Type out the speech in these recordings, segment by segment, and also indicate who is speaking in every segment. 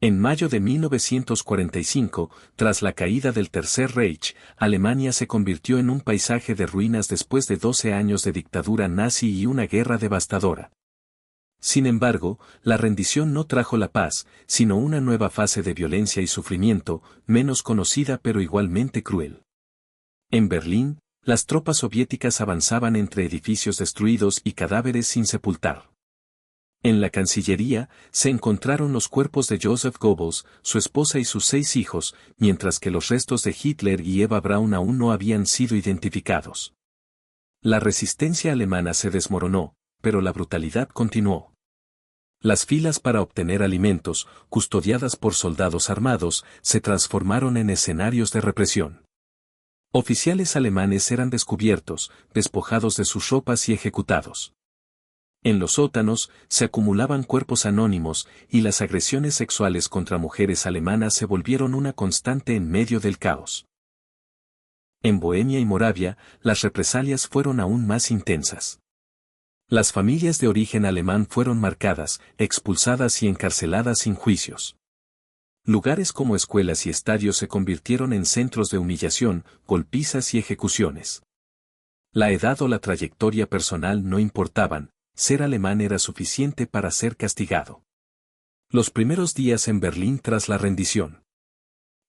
Speaker 1: En mayo de 1945, tras la caída del Tercer Reich, Alemania se convirtió en un paisaje de ruinas después de 12 años de dictadura nazi y una guerra devastadora. Sin embargo, la rendición no trajo la paz, sino una nueva fase de violencia y sufrimiento, menos conocida pero igualmente cruel. En Berlín, las tropas soviéticas avanzaban entre edificios destruidos y cadáveres sin sepultar. En la Cancillería, se encontraron los cuerpos de Joseph Goebbels, su esposa y sus 6 hijos, mientras que los restos de Hitler y Eva Braun aún no habían sido identificados. La resistencia alemana se desmoronó, pero la brutalidad continuó. Las filas para obtener alimentos, custodiadas por soldados armados, se transformaron en escenarios de represión. Oficiales alemanes eran descubiertos, despojados de sus ropas y ejecutados. En los sótanos, se acumulaban cuerpos anónimos, y las agresiones sexuales contra mujeres alemanas se volvieron una constante en medio del caos. En Bohemia y Moravia, las represalias fueron aún más intensas. Las familias de origen alemán fueron marcadas, expulsadas y encarceladas sin juicios. Lugares como escuelas y estadios se convirtieron en centros de humillación, golpizas y ejecuciones. La edad o la trayectoria personal no importaban, ser alemán era suficiente para ser castigado. Los primeros días en Berlín tras la rendición.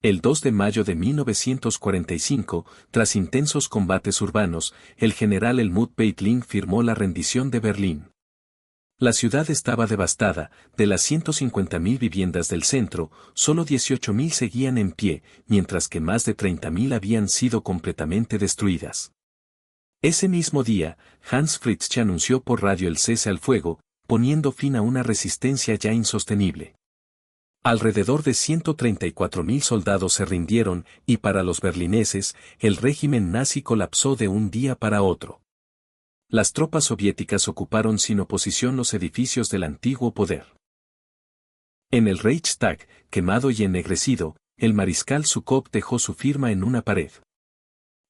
Speaker 1: El 2 de mayo de 1945, tras intensos combates urbanos, el general Helmut Weidling firmó la rendición de Berlín. La ciudad estaba devastada, de las 150.000 viviendas del centro, solo 18.000 seguían en pie, mientras que más de 30.000 habían sido completamente destruidas. Ese mismo día, Hans Fritzsche anunció por radio el cese al fuego, poniendo fin a una resistencia ya insostenible. Alrededor de 134.000 soldados se rindieron, y para los berlineses, el régimen nazi colapsó de un día para otro. Las tropas soviéticas ocuparon sin oposición los edificios del antiguo poder. En el Reichstag, quemado y ennegrecido, el mariscal Zhukov dejó su firma en una pared.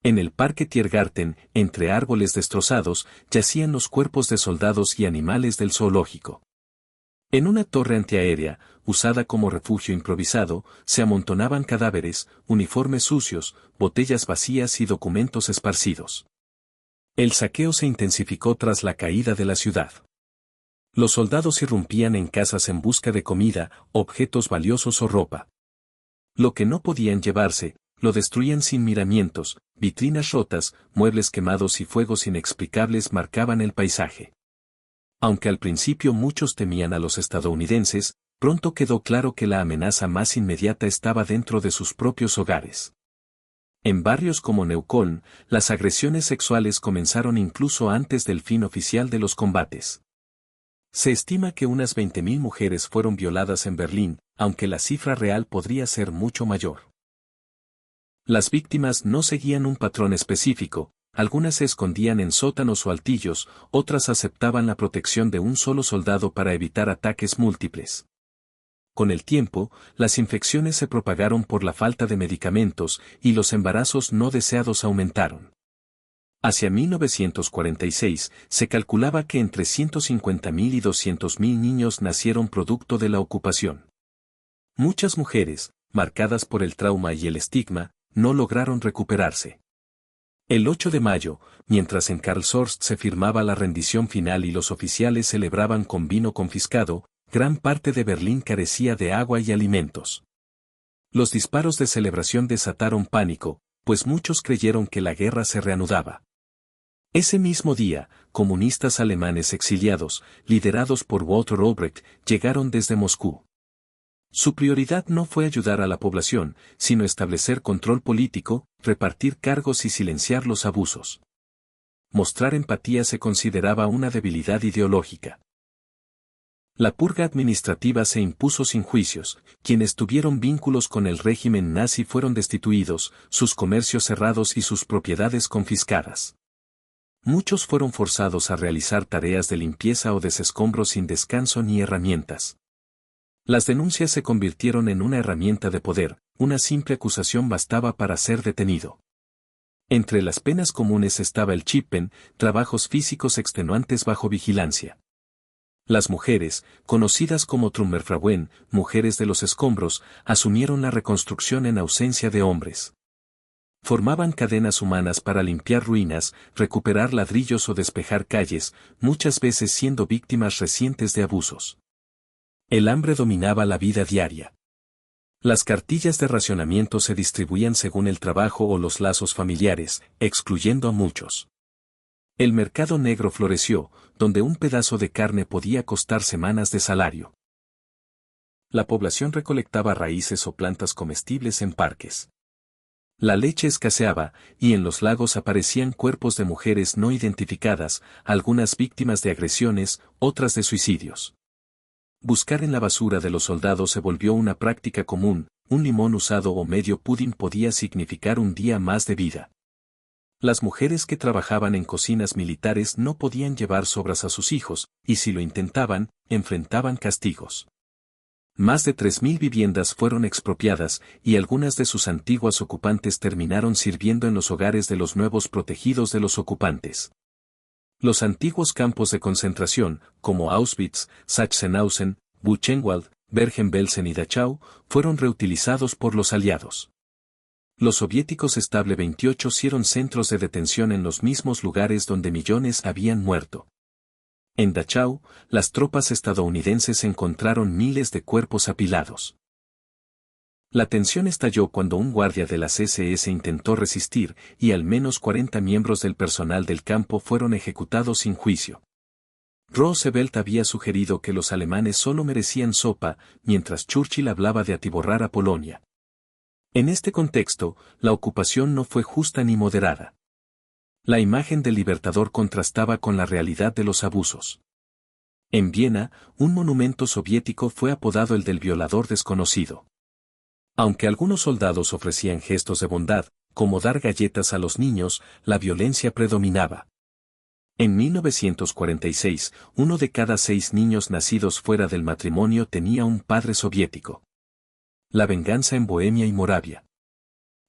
Speaker 1: En el parque Tiergarten, entre árboles destrozados, yacían los cuerpos de soldados y animales del zoológico. En una torre antiaérea, usada como refugio improvisado, se amontonaban cadáveres, uniformes sucios, botellas vacías y documentos esparcidos. El saqueo se intensificó tras la caída de la ciudad. Los soldados irrumpían en casas en busca de comida, objetos valiosos o ropa. Lo que no podían llevarse, lo destruían sin miramientos, vitrinas rotas, muebles quemados y fuegos inexplicables marcaban el paisaje. Aunque al principio muchos temían a los estadounidenses, pronto quedó claro que la amenaza más inmediata estaba dentro de sus propios hogares. En barrios como Neukölln, las agresiones sexuales comenzaron incluso antes del fin oficial de los combates. Se estima que unas 20.000 mujeres fueron violadas en Berlín, aunque la cifra real podría ser mucho mayor. Las víctimas no seguían un patrón específico, algunas se escondían en sótanos o altillos, otras aceptaban la protección de un solo soldado para evitar ataques múltiples. Con el tiempo, las infecciones se propagaron por la falta de medicamentos y los embarazos no deseados aumentaron. Hacia 1946, se calculaba que entre 150.000 y 200.000 niños nacieron producto de la ocupación. Muchas mujeres, marcadas por el trauma y el estigma, no lograron recuperarse. El 8 de mayo, mientras en Karlshorst se firmaba la rendición final y los oficiales celebraban con vino confiscado, gran parte de Berlín carecía de agua y alimentos. Los disparos de celebración desataron pánico, pues muchos creyeron que la guerra se reanudaba. Ese mismo día, comunistas alemanes exiliados, liderados por Walter Ulbricht, llegaron desde Moscú. Su prioridad no fue ayudar a la población, sino establecer control político, repartir cargos y silenciar los abusos. Mostrar empatía se consideraba una debilidad ideológica. La purga administrativa se impuso sin juicios, quienes tuvieron vínculos con el régimen nazi fueron destituidos, sus comercios cerrados y sus propiedades confiscadas. Muchos fueron forzados a realizar tareas de limpieza o desescombro sin descanso ni herramientas. Las denuncias se convirtieron en una herramienta de poder, una simple acusación bastaba para ser detenido. Entre las penas comunes estaba el Chippen, trabajos físicos extenuantes bajo vigilancia. Las mujeres, conocidas como Trümmerfrauen, mujeres de los escombros, asumieron la reconstrucción en ausencia de hombres. Formaban cadenas humanas para limpiar ruinas, recuperar ladrillos o despejar calles, muchas veces siendo víctimas recientes de abusos. El hambre dominaba la vida diaria. Las cartillas de racionamiento se distribuían según el trabajo o los lazos familiares, excluyendo a muchos. El mercado negro floreció, donde un pedazo de carne podía costar semanas de salario. La población recolectaba raíces o plantas comestibles en parques. La leche escaseaba, y en los lagos aparecían cuerpos de mujeres no identificadas, algunas víctimas de agresiones, otras de suicidios. Buscar en la basura de los soldados se volvió una práctica común, un limón usado o medio pudín podía significar un día más de vida. Las mujeres que trabajaban en cocinas militares no podían llevar sobras a sus hijos, y si lo intentaban, enfrentaban castigos. Más de 3.000 viviendas fueron expropiadas, y algunas de sus antiguas ocupantes terminaron sirviendo en los hogares de los nuevos protegidos de los ocupantes. Los antiguos campos de concentración, como Auschwitz, Sachsenhausen, Buchenwald, Bergen-Belsen y Dachau, fueron reutilizados por los aliados. Los soviéticos Stable 28 hicieron centros de detención en los mismos lugares donde millones habían muerto. En Dachau, las tropas estadounidenses encontraron miles de cuerpos apilados. La tensión estalló cuando un guardia de las SS intentó resistir, y al menos 40 miembros del personal del campo fueron ejecutados sin juicio. Roosevelt había sugerido que los alemanes solo merecían sopa, mientras Churchill hablaba de atiborrar a Polonia. En este contexto, la ocupación no fue justa ni moderada. La imagen del libertador contrastaba con la realidad de los abusos. En Viena, un monumento soviético fue apodado el del violador desconocido. Aunque algunos soldados ofrecían gestos de bondad, como dar galletas a los niños, la violencia predominaba. En 1946, 1 de cada 6 niños nacidos fuera del matrimonio tenía un padre soviético. La venganza en Bohemia y Moravia.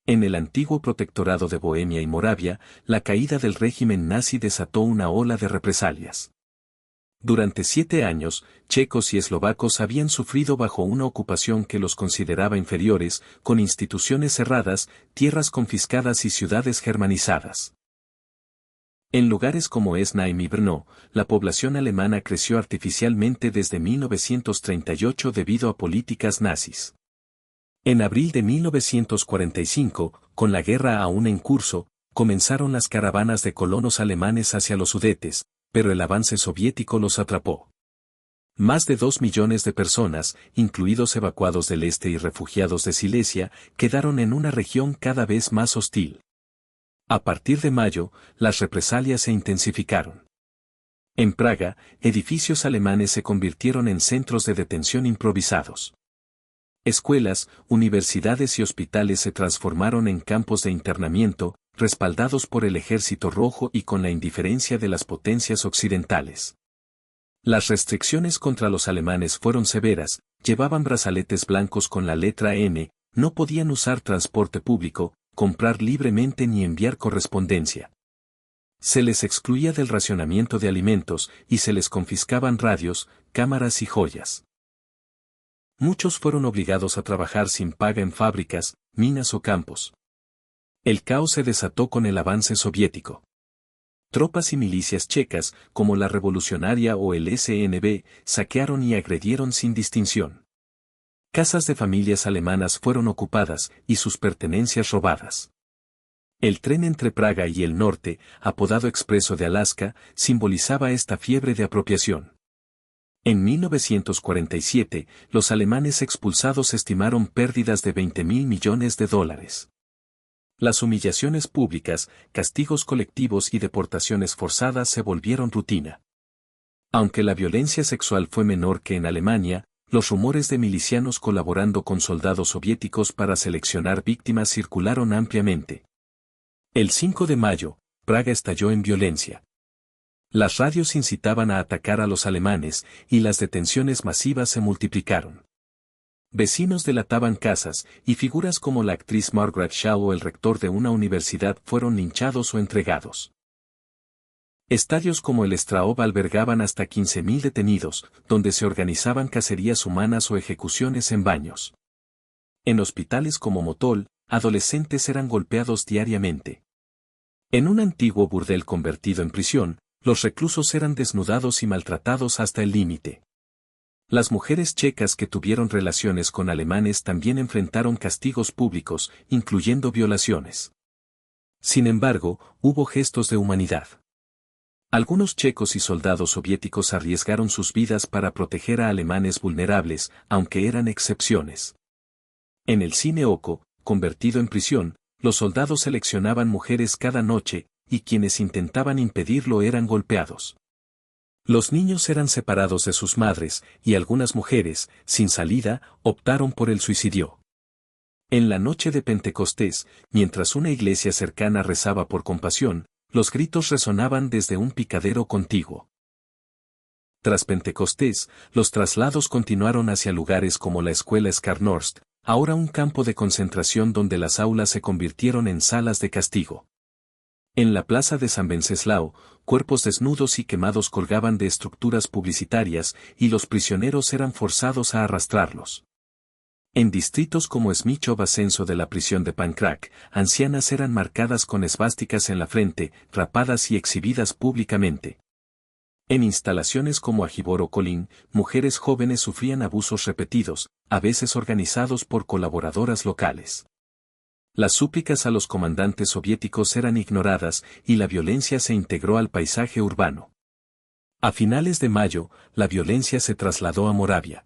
Speaker 1: En el antiguo protectorado de Bohemia y Moravia, la caída del régimen nazi desató una ola de represalias. Durante 7 años, checos y eslovacos habían sufrido bajo una ocupación que los consideraba inferiores, con instituciones cerradas, tierras confiscadas y ciudades germanizadas. En lugares como Esnheim y Brno, la población alemana creció artificialmente desde 1938 debido a políticas nazis. En abril de 1945, con la guerra aún en curso, comenzaron las caravanas de colonos alemanes hacia los Sudetes, pero el avance soviético los atrapó. Más de 2 millones de personas, incluidos evacuados del este y refugiados de Silesia, quedaron en una región cada vez más hostil. A partir de mayo, las represalias se intensificaron. En Praga, edificios alemanes se convirtieron en centros de detención improvisados. Escuelas, universidades y hospitales se transformaron en campos de internamiento, respaldados por el Ejército Rojo y con la indiferencia de las potencias occidentales. Las restricciones contra los alemanes fueron severas, llevaban brazaletes blancos con la letra N, no podían usar transporte público, comprar libremente ni enviar correspondencia. Se les excluía del racionamiento de alimentos y se les confiscaban radios, cámaras y joyas. Muchos fueron obligados a trabajar sin paga en fábricas, minas o campos. El caos se desató con el avance soviético. Tropas y milicias checas, como la Revolucionaria o el SNB, saquearon y agredieron sin distinción. Casas de familias alemanas fueron ocupadas y sus pertenencias robadas. El tren entre Praga y el norte, apodado Expreso de Alaska, simbolizaba esta fiebre de apropiación. En 1947, los alemanes expulsados estimaron pérdidas de $20.000 millones. Las humillaciones públicas, castigos colectivos y deportaciones forzadas se volvieron rutina. Aunque la violencia sexual fue menor que en Alemania, los rumores de milicianos colaborando con soldados soviéticos para seleccionar víctimas circularon ampliamente. El 5 de mayo, Praga estalló en violencia. Las radios incitaban a atacar a los alemanes, y las detenciones masivas se multiplicaron. Vecinos delataban casas, y figuras como la actriz Margaret Shaw o el rector de una universidad fueron linchados o entregados. Estadios como el Straub albergaban hasta 15.000 detenidos, donde se organizaban cacerías humanas o ejecuciones en baños. En hospitales como Motol, adolescentes eran golpeados diariamente. En un antiguo burdel convertido en prisión, los reclusos eran desnudados y maltratados hasta el límite. Las mujeres checas que tuvieron relaciones con alemanes también enfrentaron castigos públicos, incluyendo violaciones. Sin embargo, hubo gestos de humanidad. Algunos checos y soldados soviéticos arriesgaron sus vidas para proteger a alemanes vulnerables, aunque eran excepciones. En el cine Oko, convertido en prisión, los soldados seleccionaban mujeres cada noche, y quienes intentaban impedirlo eran golpeados. Los niños eran separados de sus madres, y algunas mujeres, sin salida, optaron por el suicidio. En la noche de Pentecostés, mientras una iglesia cercana rezaba por compasión, los gritos resonaban desde un picadero contiguo. Tras Pentecostés, los traslados continuaron hacia lugares como la escuela Skarnorst, ahora un campo de concentración donde las aulas se convirtieron en salas de castigo. En la plaza de San Venceslao, cuerpos desnudos y quemados colgaban de estructuras publicitarias, y los prisioneros eran forzados a arrastrarlos. En distritos como Smichov ascenso de la prisión de Pankrak, ancianas eran marcadas con esvásticas en la frente, rapadas y exhibidas públicamente. En instalaciones como Ajibor Kolín, mujeres jóvenes sufrían abusos repetidos, a veces organizados por colaboradoras locales. Las súplicas a los comandantes soviéticos eran ignoradas, y la violencia se integró al paisaje urbano. A finales de mayo, la violencia se trasladó a Moravia.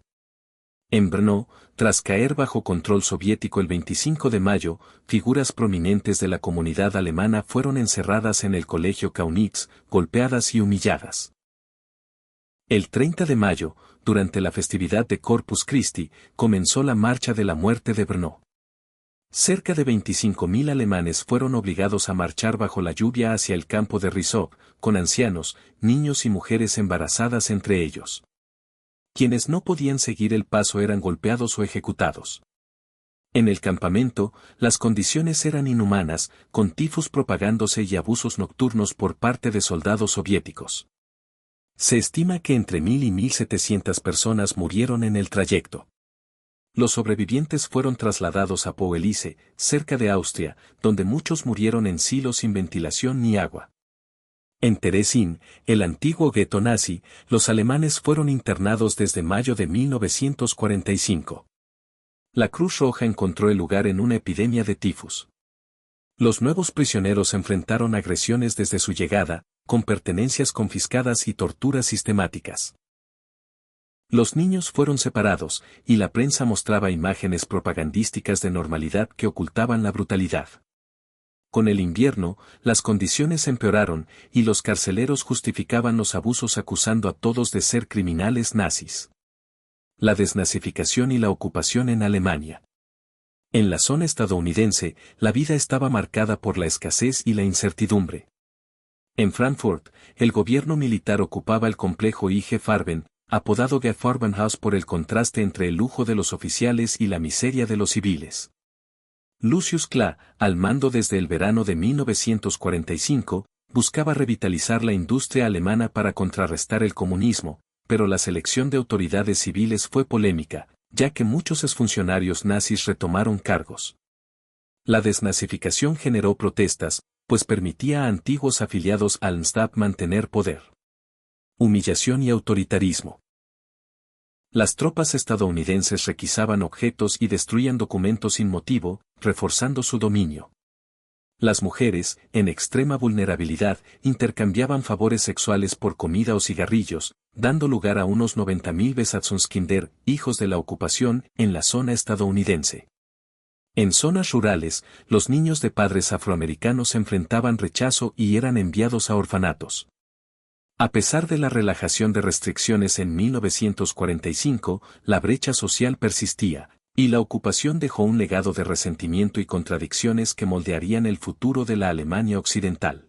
Speaker 1: En Brno, tras caer bajo control soviético el 25 de mayo, figuras prominentes de la comunidad alemana fueron encerradas en el colegio Kaunitz, golpeadas y humilladas. El 30 de mayo, durante la festividad de Corpus Christi, comenzó la Marcha de la Muerte de Brno. Cerca de 25.000 alemanes fueron obligados a marchar bajo la lluvia hacia el campo de Rizov, con ancianos, niños y mujeres embarazadas entre ellos. Quienes no podían seguir el paso eran golpeados o ejecutados. En el campamento, las condiciones eran inhumanas, con tifus propagándose y abusos nocturnos por parte de soldados soviéticos. Se estima que entre 1.000 y 1.700 personas murieron en el trayecto. Los sobrevivientes fueron trasladados a Powelice, cerca de Austria, donde muchos murieron en silos sin ventilación ni agua. En Terezín, el antiguo gueto nazi, los alemanes fueron internados desde mayo de 1945. La Cruz Roja encontró el lugar en una epidemia de tifus. Los nuevos prisioneros enfrentaron agresiones desde su llegada, con pertenencias confiscadas y torturas sistemáticas. Los niños fueron separados, y la prensa mostraba imágenes propagandísticas de normalidad que ocultaban la brutalidad. Con el invierno, las condiciones empeoraron, y los carceleros justificaban los abusos acusando a todos de ser criminales nazis. La desnazificación y la ocupación en Alemania. En la zona estadounidense, la vida estaba marcada por la escasez y la incertidumbre. En Frankfurt, el gobierno militar ocupaba el complejo IG Farben, apodado Gefarbenhaus por el contraste entre el lujo de los oficiales y la miseria de los civiles. Lucius Kla, al mando desde el verano de 1945, buscaba revitalizar la industria alemana para contrarrestar el comunismo, pero la selección de autoridades civiles fue polémica, ya que muchos exfuncionarios nazis retomaron cargos. La desnazificación generó protestas, pues permitía a antiguos afiliados al NSDAP mantener poder. Humillación y autoritarismo. Las tropas estadounidenses requisaban objetos y destruían documentos sin motivo, reforzando su dominio. Las mujeres, en extrema vulnerabilidad, intercambiaban favores sexuales por comida o cigarrillos, dando lugar a unos 90.000 Besatzungskinder, hijos de la ocupación, en la zona estadounidense. En zonas rurales, los niños de padres afroamericanos enfrentaban rechazo y eran enviados a orfanatos. A pesar de la relajación de restricciones en 1945, la brecha social persistía, y la ocupación dejó un legado de resentimiento y contradicciones que moldearían el futuro de la Alemania occidental.